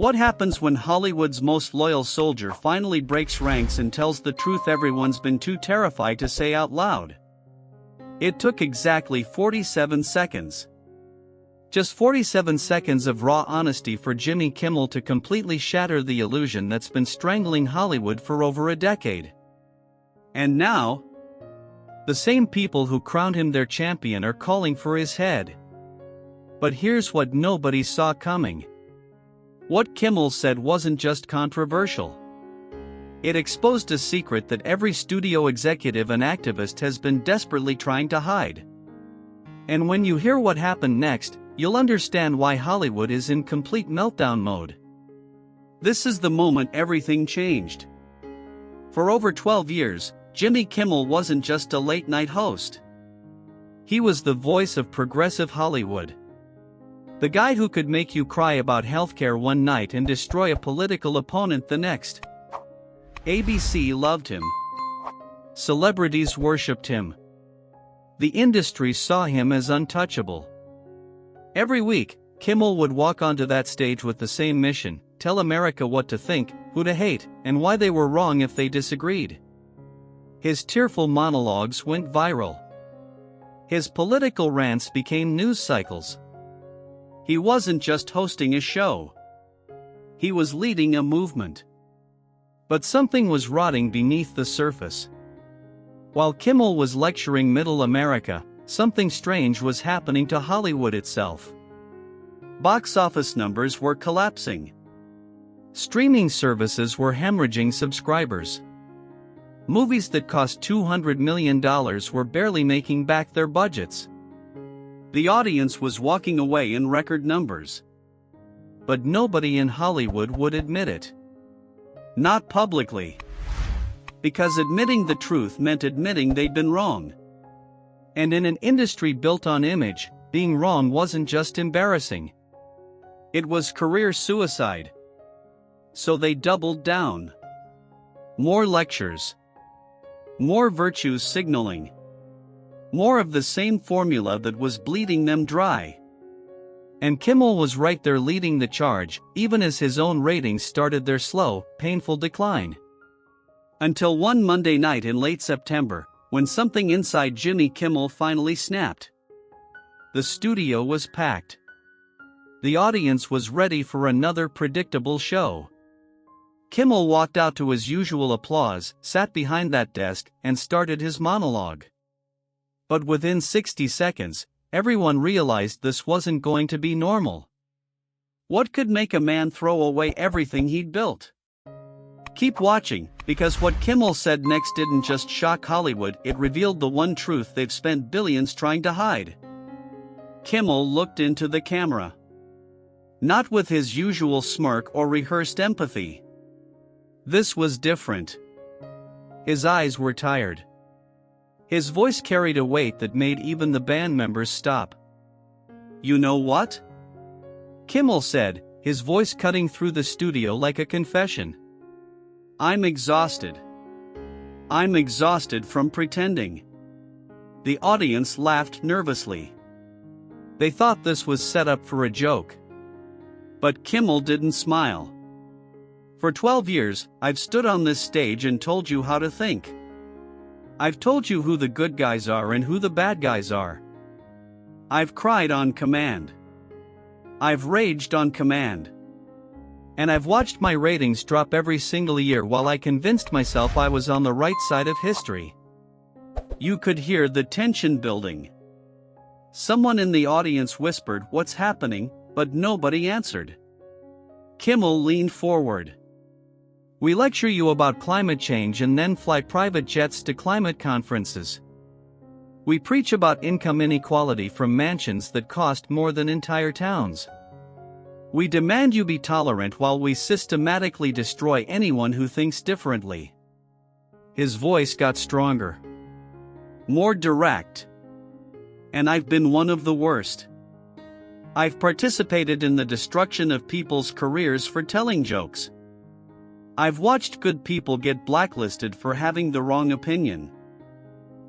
What happens when Hollywood's most loyal soldier finally breaks ranks and tells the truth everyone's been too terrified to say out loud? It took exactly 47 seconds. Just 47 seconds of raw honesty for Jimmy Kimmel to completely shatter the illusion that's been strangling Hollywood for over a decade. And now, the same people who crowned him their champion are calling for his head. But here's what nobody saw coming. What Kimmel said wasn't just controversial. It exposed a secret that every studio executive and activist has been desperately trying to hide. And when you hear what happened next, you'll understand why Hollywood is in complete meltdown mode. This is the moment everything changed. For over 12 years, Jimmy Kimmel wasn't just a late-night host. He was the voice of progressive Hollywood. The guy who could make you cry about healthcare one night and destroy a political opponent the next. ABC loved him. Celebrities worshipped him. The industry saw him as untouchable. Every week, Kimmel would walk onto that stage with the same mission: tell America what to think, who to hate, and why they were wrong if they disagreed. His tearful monologues went viral. His political rants became news cycles. He wasn't just hosting a show. He was leading a movement. But something was rotting beneath the surface. While Kimmel was lecturing Middle America, something strange was happening to Hollywood itself. Box office numbers were collapsing. Streaming services were hemorrhaging subscribers. Movies that cost $200 million were barely making back their budgets. The audience was walking away in record numbers. But nobody in Hollywood would admit it. Not publicly. Because admitting the truth meant admitting they'd been wrong. And in an industry built on image, being wrong wasn't just embarrassing. It was career suicide. So they doubled down. More lectures. More virtue signaling. More of the same formula that was bleeding them dry. And Kimmel was right there leading the charge, even as his own ratings started their slow, painful decline. Until one Monday night in late September, when something inside Jimmy Kimmel finally snapped. The studio was packed. The audience was ready for another predictable show. Kimmel walked out to his usual applause, sat behind that desk, and started his monologue. But within 60 seconds, everyone realized this wasn't going to be normal. What could make a man throw away everything he'd built? Keep watching, because what Kimmel said next didn't just shock Hollywood, it revealed the one truth they've spent billions trying to hide. Kimmel looked into the camera. Not with his usual smirk or rehearsed empathy. This was different. His eyes were tired. His voice carried a weight that made even the band members stop. "You know what?" Kimmel said, his voice cutting through the studio like a confession. "I'm exhausted. I'm exhausted from pretending." The audience laughed nervously. They thought this was set up for a joke. But Kimmel didn't smile. "For 12 years, I've stood on this stage and told you how to think. I've told you who the good guys are and who the bad guys are. I've cried on command. I've raged on command. And I've watched my ratings drop every single year while I convinced myself I was on the right side of history." You could hear the tension building. Someone in the audience whispered, "What's happening?" but nobody answered. Kimmel leaned forward. "We lecture you about climate change and then fly private jets to climate conferences. We preach about income inequality from mansions that cost more than entire towns. We demand you be tolerant while we systematically destroy anyone who thinks differently." His voice got stronger. More direct. "And I've been one of the worst. I've participated in the destruction of people's careers for telling jokes. I've watched good people get blacklisted for having the wrong opinion.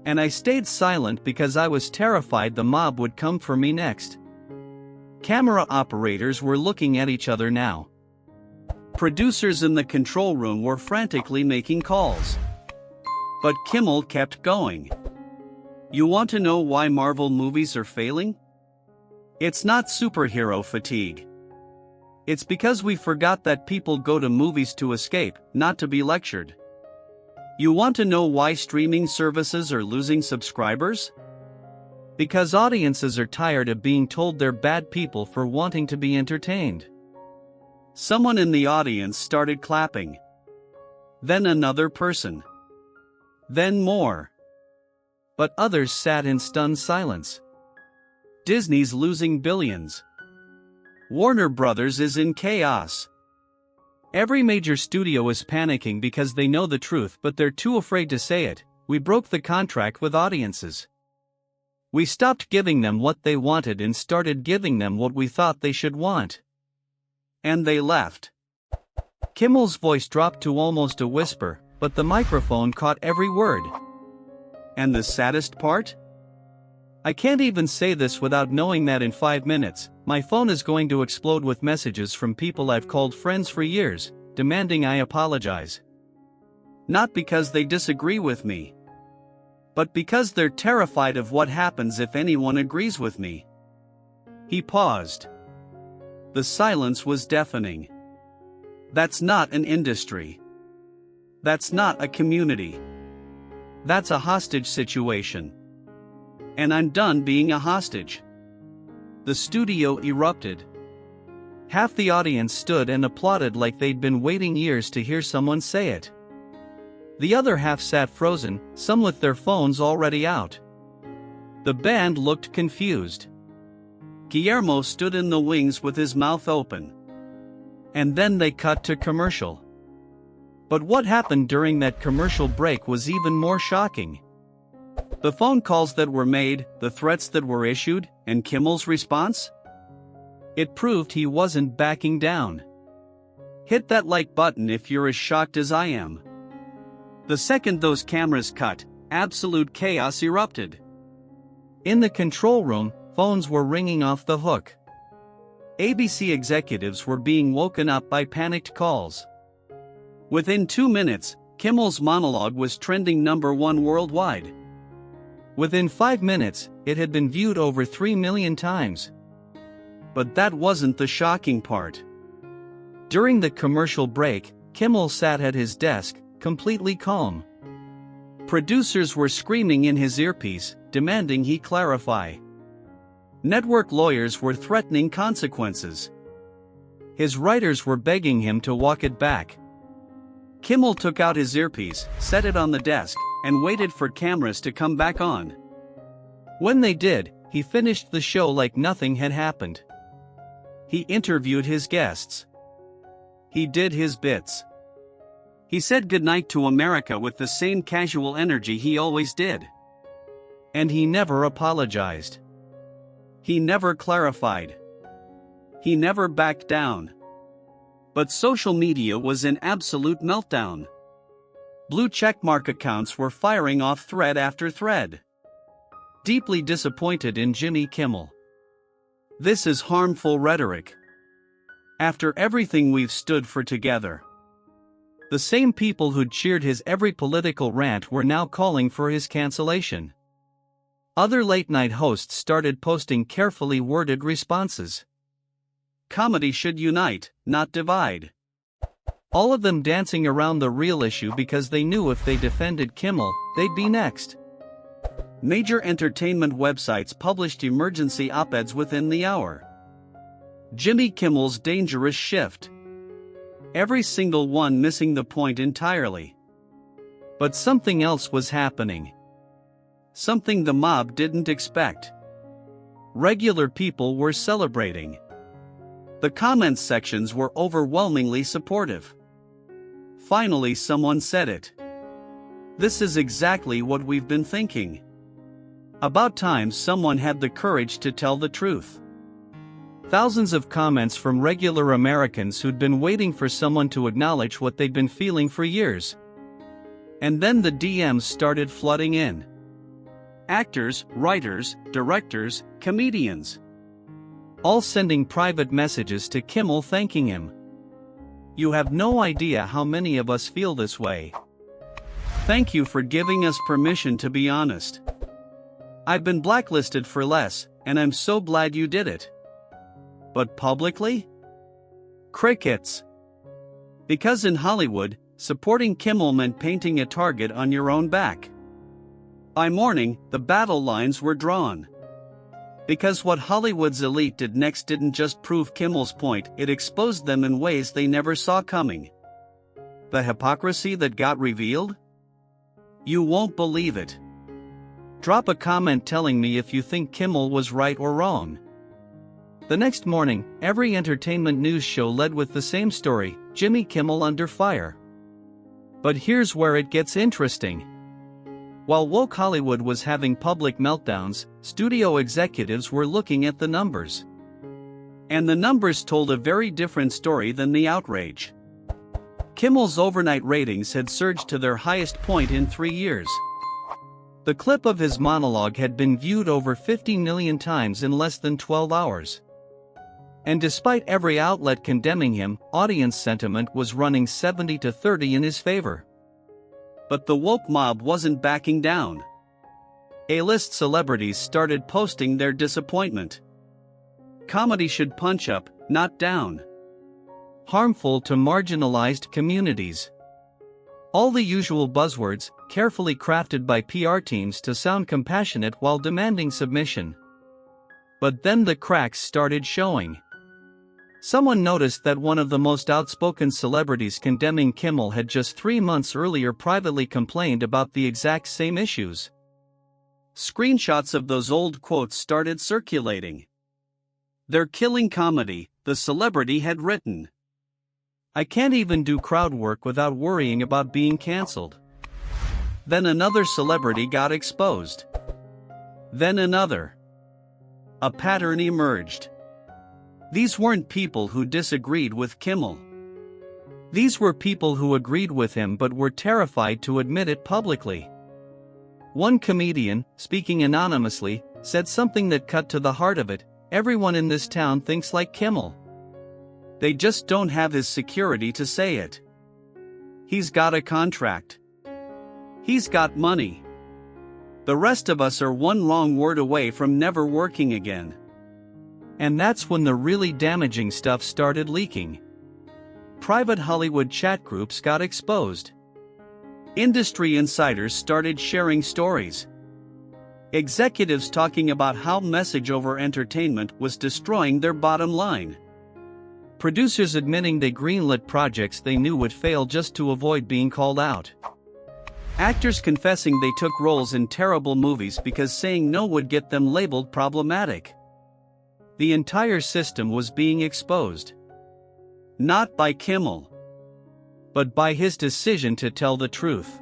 And I stayed silent because I was terrified the mob would come for me next." Camera operators were looking at each other now. Producers in the control room were frantically making calls. But Kimmel kept going. You want to know why Marvel movies are failing? It's not superhero fatigue. It's because we forgot that people go to movies to escape, not to be lectured. You want to know why streaming services are losing subscribers? Because audiences are tired of being told they're bad people for wanting to be entertained. Someone in the audience started clapping. Then another person. Then more. But others sat in stunned silence. Disney's losing billions. Warner Brothers is in chaos. Every major studio is panicking because they know the truth but they're too afraid to say it. We broke the contract with audiences. We stopped giving them what they wanted and started giving them what we thought they should want. And they left. Kimmel's voice dropped to almost a whisper, but the microphone caught every word. And the saddest part? I can't even say this without knowing that in 5 minutes, my phone is going to explode with messages from people I've called friends for years, demanding I apologize. Not because they disagree with me, but because they're terrified of what happens if anyone agrees with me. He paused. The silence was deafening. That's not an industry. That's not a community. That's a hostage situation. And I'm done being a hostage. The studio erupted. Half the audience stood and applauded like they'd been waiting years to hear someone say it. The other half sat frozen, some with their phones already out. The band looked confused. Guillermo stood in the wings with his mouth open. And then they cut to commercial. But what happened during that commercial break was even more shocking. The phone calls that were made, the threats that were issued, and Kimmel's response? It proved he wasn't backing down. Hit that like button if you're as shocked as I am. The second those cameras cut, absolute chaos erupted. In the control room, phones were ringing off the hook. ABC executives were being woken up by panicked calls. Within 2 minutes, Kimmel's monologue was trending #1 worldwide. Within 5 minutes, it had been viewed over 3 million times. But that wasn't the shocking part. During the commercial break, Kimmel sat at his desk, completely calm. Producers were screaming in his earpiece, demanding he clarify. Network lawyers were threatening consequences. His writers were begging him to walk it back. Kimmel took out his earpiece, set it on the desk, and waited for cameras to come back on. When they did, he finished the show like nothing had happened. He interviewed his guests. He did his bits. He said goodnight to America with the same casual energy he always did. And he never apologized. He never clarified. He never backed down. But social media was in absolute meltdown. Blue checkmark accounts were firing off thread after thread. Deeply disappointed in Jimmy Kimmel. This is harmful rhetoric. After everything we've stood for together. The same people who'd cheered his every political rant were now calling for his cancellation. Other late-night hosts started posting carefully worded responses. Comedy should unite, not divide. All of them dancing around the real issue because they knew if they defended Kimmel, they'd be next. Major entertainment websites published emergency op-eds within the hour. Jimmy Kimmel's dangerous shift. Every single one missing the point entirely. But something else was happening. Something the mob didn't expect. Regular people were celebrating. The comments sections were overwhelmingly supportive. Finally, someone said it. This is exactly what we've been thinking. About time someone had the courage to tell the truth. Thousands of comments from regular Americans who'd been waiting for someone to acknowledge what they'd been feeling for years. And then the DMs started flooding in. Actors, writers, directors, comedians. All sending private messages to Kimmel thanking him. You have no idea how many of us feel this way. Thank you for giving us permission to be honest. I've been blacklisted for less, and I'm so glad you did it. But publicly? Crickets. Because in Hollywood, supporting Kimmel meant painting a target on your own back. By morning, the battle lines were drawn. Because what Hollywood's elite did next didn't just prove Kimmel's point, it exposed them in ways they never saw coming. The hypocrisy that got revealed? You won't believe it. Drop a comment telling me if you think Kimmel was right or wrong. The next morning, every entertainment news show led with the same story: Jimmy Kimmel under fire. But here's where it gets interesting. While woke Hollywood was having public meltdowns, studio executives were looking at the numbers. And the numbers told a very different story than the outrage. Kimmel's overnight ratings had surged to their highest point in 3 years. The clip of his monologue had been viewed over 50 million times in less than 12 hours. And despite every outlet condemning him, audience sentiment was running 70-30 in his favor. But the woke mob wasn't backing down. A-list celebrities started posting their disappointment. Comedy should punch up, not down. Harmful to marginalized communities. All the usual buzzwords, carefully crafted by PR teams to sound compassionate while demanding submission. But then the cracks started showing. Someone noticed that one of the most outspoken celebrities condemning Kimmel had just 3 months earlier privately complained about the exact same issues. Screenshots of those old quotes started circulating. "They're killing comedy," the celebrity had written. "I can't even do crowd work without worrying about being cancelled." Then another celebrity got exposed. Then another. A pattern emerged. These weren't people who disagreed with Kimmel. These were people who agreed with him but were terrified to admit it publicly. One comedian, speaking anonymously, said something that cut to the heart of it: "Everyone in this town thinks like Kimmel. They just don't have his security to say it. He's got a contract. He's got money. The rest of us are one wrong word away from never working again." And that's when the really damaging stuff started leaking. Private Hollywood chat groups got exposed. Industry insiders started sharing stories. Executives talking about how message over entertainment was destroying their bottom line. Producers admitting they greenlit projects they knew would fail just to avoid being called out. Actors confessing they took roles in terrible movies because saying no would get them labeled problematic. The entire system was being exposed. Not by Kimmel, but by his decision to tell the truth.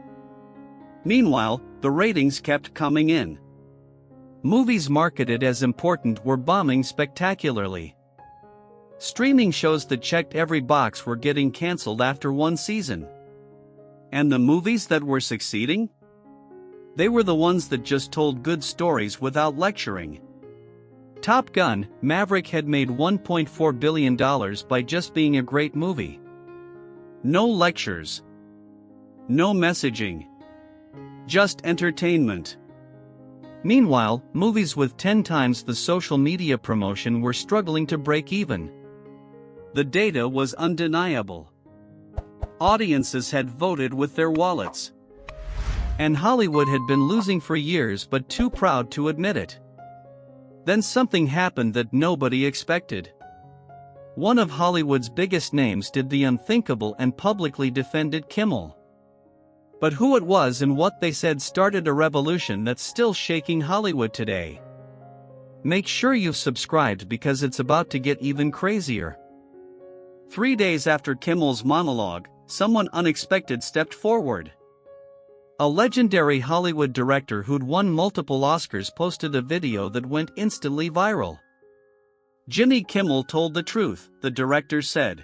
Meanwhile, the ratings kept coming in. Movies marketed as important were bombing spectacularly. Streaming shows that checked every box were getting cancelled after one season. And the movies that were succeeding? They were the ones that just told good stories without lecturing. Top Gun: Maverick had made $1.4 billion by just being a great movie. No lectures. No messaging. Just entertainment. Meanwhile, movies with 10 times the social media promotion were struggling to break even. The data was undeniable. Audiences had voted with their wallets. And Hollywood had been losing for years but too proud to admit it. Then something happened that nobody expected. One of Hollywood's biggest names did the unthinkable and publicly defended Kimmel. But who it was and what they said started a revolution that's still shaking Hollywood today. Make sure you've subscribed because it's about to get even crazier. 3 days after Kimmel's monologue, someone unexpected stepped forward. A legendary Hollywood director who'd won multiple Oscars posted a video that went instantly viral. Jimmy Kimmel told the truth, the director said.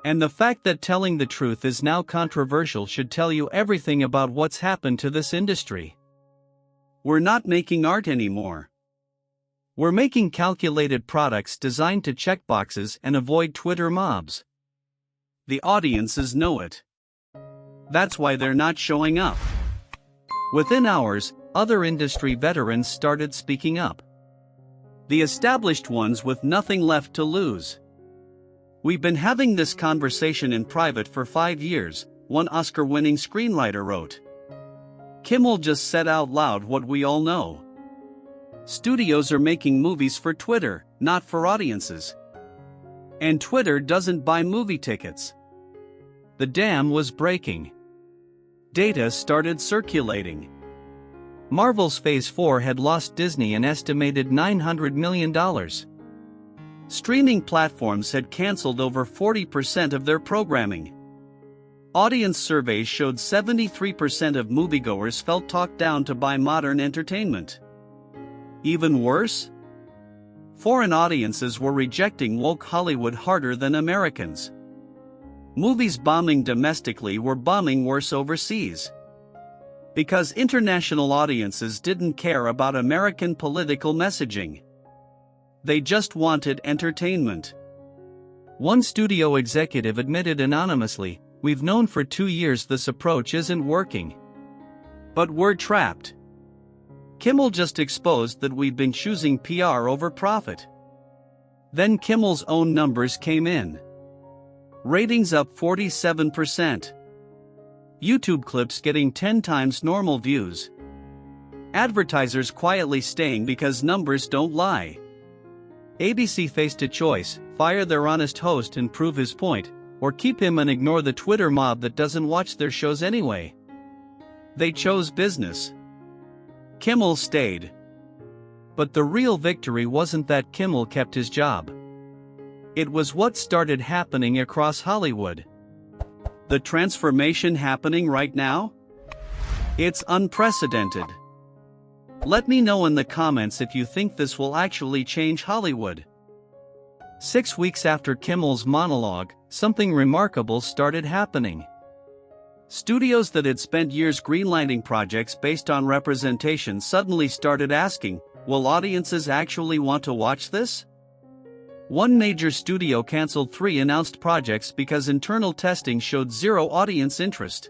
And the fact that telling the truth is now controversial should tell you everything about what's happened to this industry. We're not making art anymore. We're making calculated products designed to check boxes and avoid Twitter mobs. The audiences know it. That's why they're not showing up. Within hours, other industry veterans started speaking up. The established ones with nothing left to lose. "We've been having this conversation in private for 5 years," one Oscar-winning screenwriter wrote. Kimmel just said out loud what we all know. Studios are making movies for Twitter, not for audiences. And Twitter doesn't buy movie tickets. The dam was breaking. Data started circulating. Marvel's Phase 4 had lost Disney an estimated $900 million. Streaming platforms had canceled over 40% of their programming. Audience surveys showed 73% of moviegoers felt talked down to buy modern entertainment. Even worse? Foreign audiences were rejecting woke Hollywood harder than Americans. Movies bombing domestically were bombing worse overseas. Because international audiences didn't care about American political messaging. They just wanted entertainment. One studio executive admitted anonymously, "We've known for 2 years this approach isn't working. But we're trapped." Kimmel just exposed that we've been choosing PR over profit. Then Kimmel's own numbers came in. Ratings up 47%. YouTube clips getting 10 times normal views. Advertisers quietly staying because numbers don't lie. ABC faced a choice: fire their honest host and prove his point, or keep him and ignore the Twitter mob that doesn't watch their shows anyway. They chose business. Kimmel stayed. But the real victory wasn't that Kimmel kept his job. It was what started happening across Hollywood. The transformation happening right now? It's unprecedented. Let me know in the comments if you think this will actually change Hollywood. 6 weeks after Kimmel's monologue, something remarkable started happening. Studios that had spent years greenlighting projects based on representation suddenly started asking, will audiences actually want to watch this? One major studio canceled 3 announced projects because internal testing showed zero audience interest.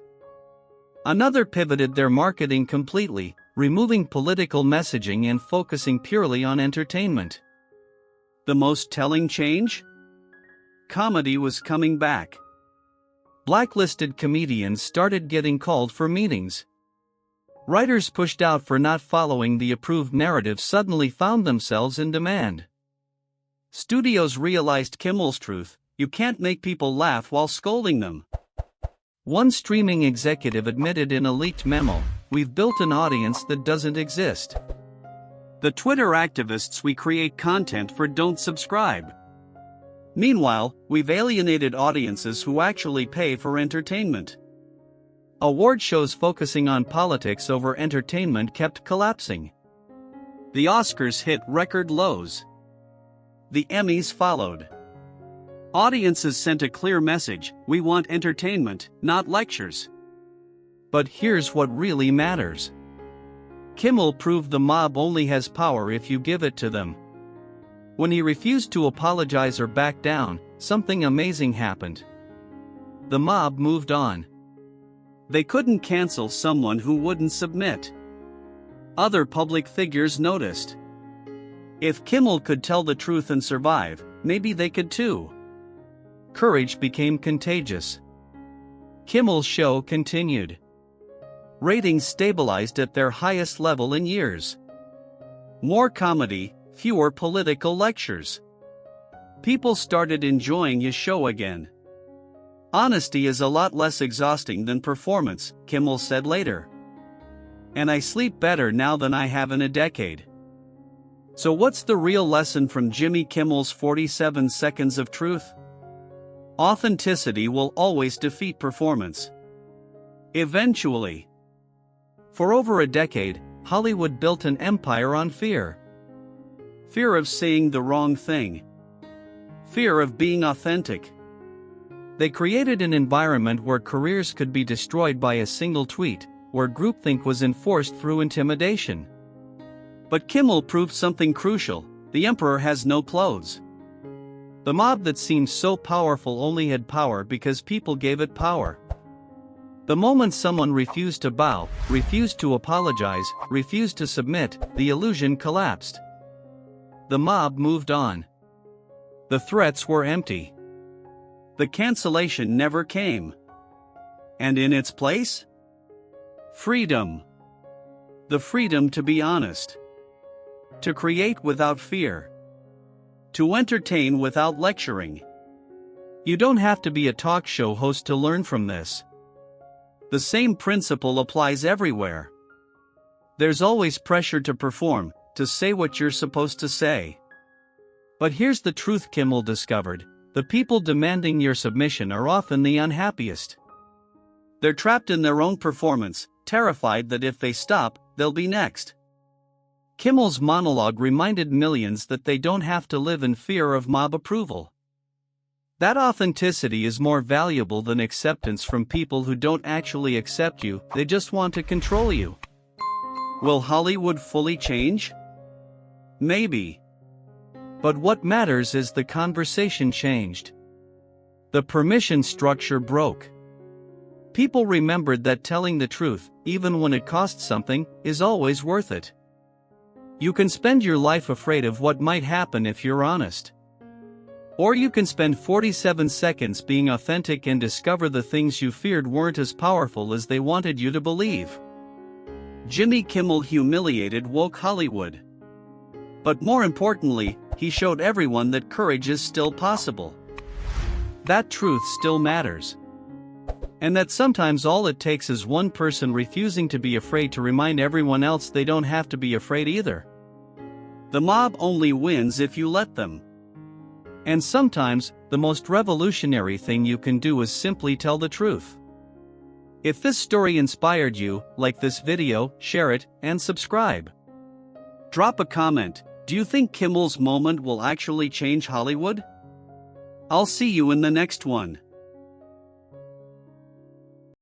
Another pivoted their marketing completely, removing political messaging and focusing purely on entertainment. The most telling change? Comedy was coming back. Blacklisted comedians started getting called for meetings. Writers pushed out for not following the approved narrative suddenly found themselves in demand. Studios realized Kimmel's truth: you can't make people laugh while scolding them. One streaming executive admitted in a leaked memo, "We've built an audience that doesn't exist. The Twitter activists we create content for don't subscribe. Meanwhile, we've alienated audiences who actually pay for entertainment." Award shows focusing on politics over entertainment kept collapsing. The Oscars hit record lows. The Emmys followed. Audiences sent a clear message: we want entertainment, not lectures. But here's what really matters. Kimmel proved the mob only has power if you give it to them. When he refused to apologize or back down, something amazing happened. The mob moved on. They couldn't cancel someone who wouldn't submit. Other public figures noticed. If Kimmel could tell the truth and survive, maybe they could too. Courage became contagious. Kimmel's show continued. Ratings stabilized at their highest level in years. More comedy, fewer political lectures. People started enjoying his show again. "Honesty is a lot less exhausting than performance," Kimmel said later. "And I sleep better now than I have in a decade." So what's the real lesson from Jimmy Kimmel's 47 seconds of truth? Authenticity will always defeat performance. Eventually. For over a decade, Hollywood built an empire on fear. Fear of saying the wrong thing. Fear of being authentic. They created an environment where careers could be destroyed by a single tweet, where groupthink was enforced through intimidation. But Kimmel proved something crucial: the emperor has no clothes. The mob that seemed so powerful only had power because people gave it power. The moment someone refused to bow, refused to apologize, refused to submit, the illusion collapsed. The mob moved on. The threats were empty. The cancellation never came. And in its place? Freedom. The freedom to be honest. To create without fear. To entertain without lecturing. You don't have to be a talk show host to learn from this. The same principle applies everywhere. There's always pressure to perform, to say what you're supposed to say. But here's the truth Kimmel discovered: the people demanding your submission are often the unhappiest. They're trapped in their own performance, terrified that if they stop, they'll be next. Kimmel's monologue reminded millions that they don't have to live in fear of mob approval. That authenticity is more valuable than acceptance from people who don't actually accept you, they just want to control you. Will Hollywood fully change? Maybe. But what matters is the conversation changed. The permission structure broke. People remembered that telling the truth, even when it costs something, is always worth it. You can spend your life afraid of what might happen if you're honest. Or you can spend 47 seconds being authentic and discover the things you feared weren't as powerful as they wanted you to believe. Jimmy Kimmel humiliated woke Hollywood. But more importantly, he showed everyone that courage is still possible. That truth still matters. And that sometimes all it takes is one person refusing to be afraid to remind everyone else they don't have to be afraid either. The mob only wins if you let them. And sometimes, the most revolutionary thing you can do is simply tell the truth. If this story inspired you, like this video, share it, and subscribe. Drop a comment. Do you think Kimmel's moment will actually change Hollywood? I'll see you in the next one.